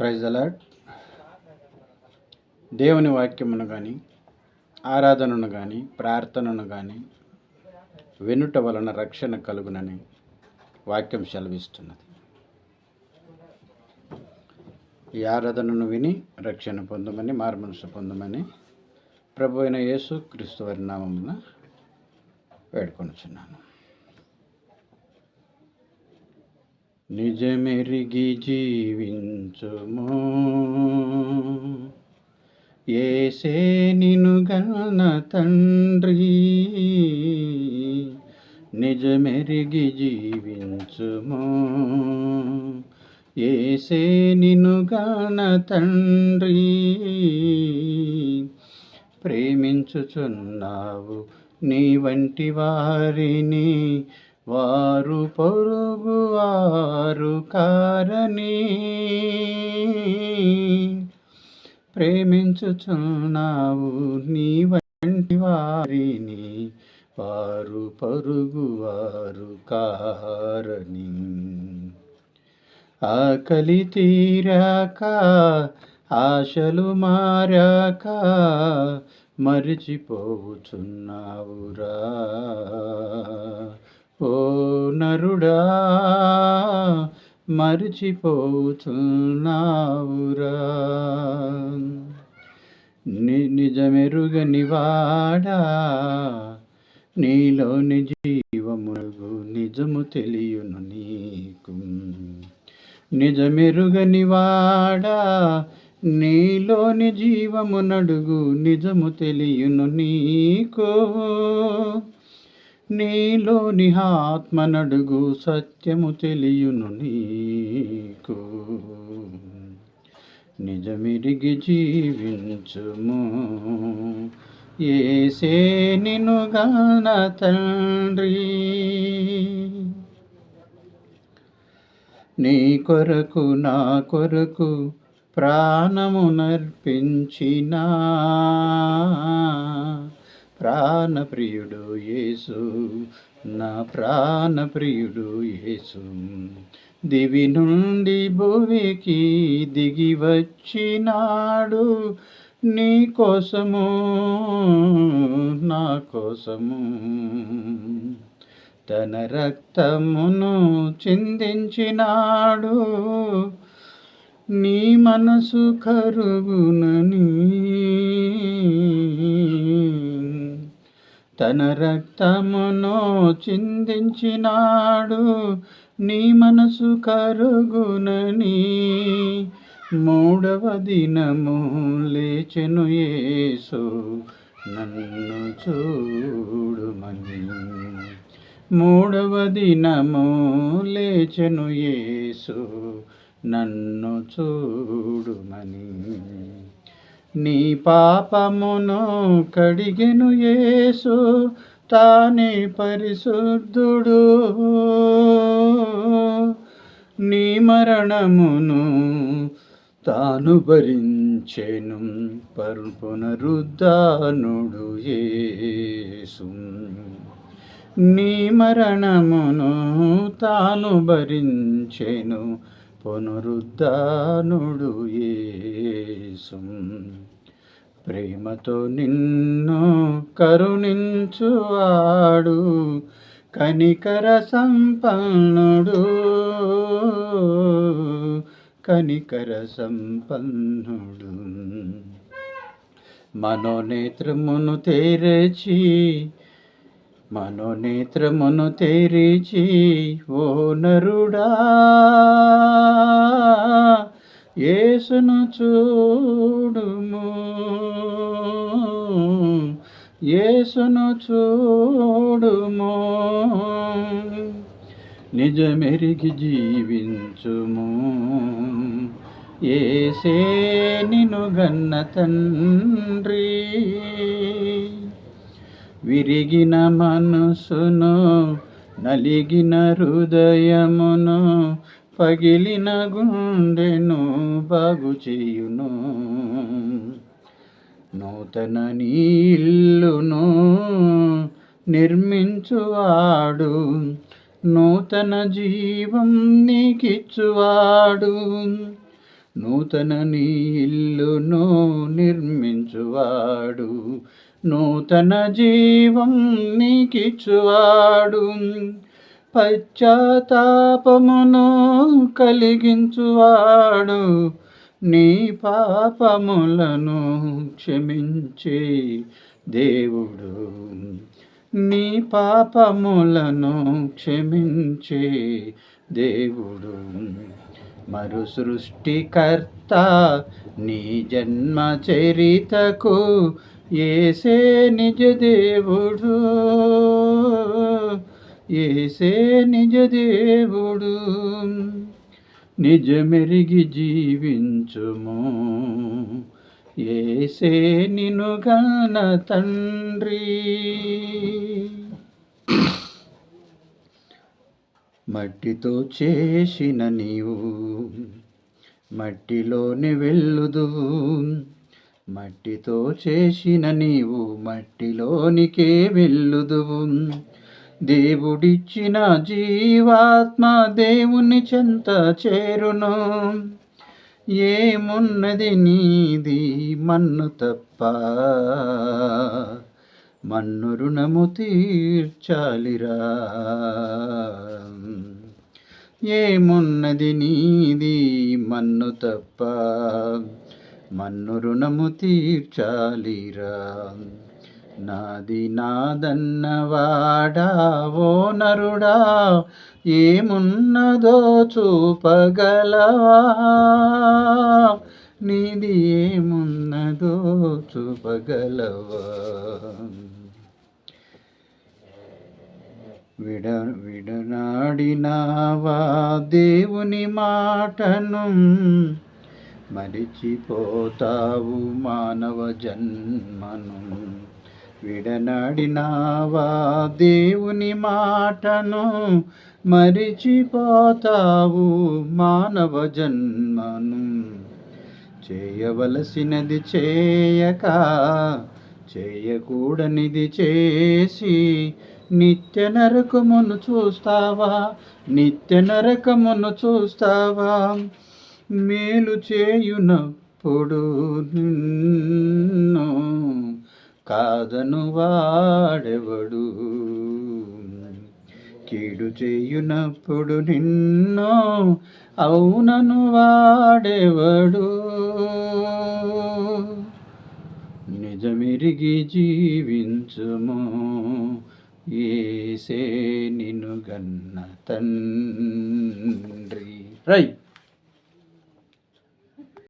Praise the lord. దేవుని వాక్యమును కానీ ఆరాధనను కానీ ప్రార్థనను కానీ వెనుట వలన రక్షణ కలుగునని వాక్యం సెలవిస్తున్నది. ఈ ఆరాధనను విని రక్షణ పొందమని, మారుమనసు పొందమని ప్రభు అయిన యేసు క్రీస్తు వారి నామమున వేడుకొనుచున్నాను. నిజమెరిగి జీవించుము, యేసే నిన్ను గన్న తండ్రి. నిజమెరిగి జీవించుము, యేసే నిన్ను గన్న తండ్రి. ప్రేమించుచున్నావు నీ వంటి వారిని, వారు పొరుగు వారు కారని. ప్రేమించుచున్నావు నీ వంటి వారిని, వారు పొరుగు వారు కారని. ఆకలి తీరాక ఆశలు మారాక మరిచిపోవుచున్నావురా. ఓ నరుడా, మరిచిపోవుచున్నావురా. నిజమెరుగని వాడా, నీలోని జీవమునగు నిజము తెలియును నీకు. నిజమెరుగని వాడా, నీలోని జీవమునడుగు నిజము తెలియును నీకు. నీలోని ఆత్మనడుగు సత్యము తెలియును నీకు. నిజమెరిగి జీవించుము, యేసే నిన్ను గన్న తండ్రి. నీ కొరకు నా కొరకు ప్రాణమునర్పించిన ప్రాణప్రియుడు యేసు, నా ప్రాణప్రియుడు యేసు. దివి నుండి భువికి దిగి వచ్చినాడు, నీ కోసము నా కోసము. తన రక్తమును చిందించినాడు, నీ మనసు కరుగునని. తన రక్తమును చిందించినాడు, నీ మనసు కరుగునని. మూడవ దినము లేచెను యేసు, నన్ను చూడుమని. మూడవ దినము లేచెను యేసు, నన్ను చూడుమని. నీ పాపమును కడిగెను యేసు, తానే పరిశుద్ధుడు. నీ మరణమును తాను భరించెను, పునరుద్ధానుడు యేసు. నీ మరణమును తాను భరించెను, పునరుద్ధానుడు యేసు. ప్రేమతో నిన్ను కరుణించువాడు, కనికర సంపన్నుడు, కనికర సంపన్నుడు. మనోనేత్రమును తెరిచి ఓ నరుడా, యేసును చూడుము, యేసును చూడుము. నిజమెరిగి జీవించుము, యేసే నిన్ను గన్న తండ్రి. విరిగిన మనసును, నలిగిన హృదయమును, పగిలిన గుండెను బాగు చేయును. నూతన నీళ్ళును నిర్మించువాడు, నూతన జీవం నీకిచ్చువాడు. నూతన నీ ఇల్లును నిర్మించువాడు, నూతన జీవం నీకిచ్చువాడు, పశ్చాత్తాపమును కలిగించువాడు, నీ పాపములను క్షమించే దేవుడు, నీ పాపములను క్షమించే దేవుడు. మరు సృష్టికర్త నీ జన్మ చరితకు యేసే నిజ దేవుడు, యేసే నిజ దేవుడు. నిజమెరిగి జీవించుము, యేసే నిన్ను గన్న తండ్రి. మట్టితో చేసిన నీవు మట్టిలోని వెళ్ళుదువు, మట్టితో చేసిన నీవు మట్టిలోనికే వెళ్ళుదువు. దేవుడిచ్చిన జీవాత్మ దేవుని చెంత చేరును. ఏమున్నది నీది మన్ను తప్ప, మన్ను రుణము తీర్చాలిరా. ఏమున్నది నీది మన్ను తప్ప, మన్ను రుణము తీర్చాలిరా. నాది నాదన్నవాడా ఓ నరుడా, ఏమున్నదో చూపగలవా, నీది ఏమున్నదో చూపగలవా. విడనాడినావా దేవుని మాటను, మరిచిపోతావు మానవ జన్మను. విడనాడినావా దేవుని మాటను, మరిచిపోతావు మానవ జన్మను. చేయవలసినది చేయక, చేయకూడనిది చేసి నిత్య నరకమును చూస్తావా, నిత్య నరకమును చూస్తావా. మేలు చేయునప్పుడు నిన్ను కాదను వాడెవడు, కీడు చేయునప్పుడు నిన్ను అవునను వాడెవడు. నిజమెరిగి జీవించుము, యేసే నిన్ను గన్న తండ్రి.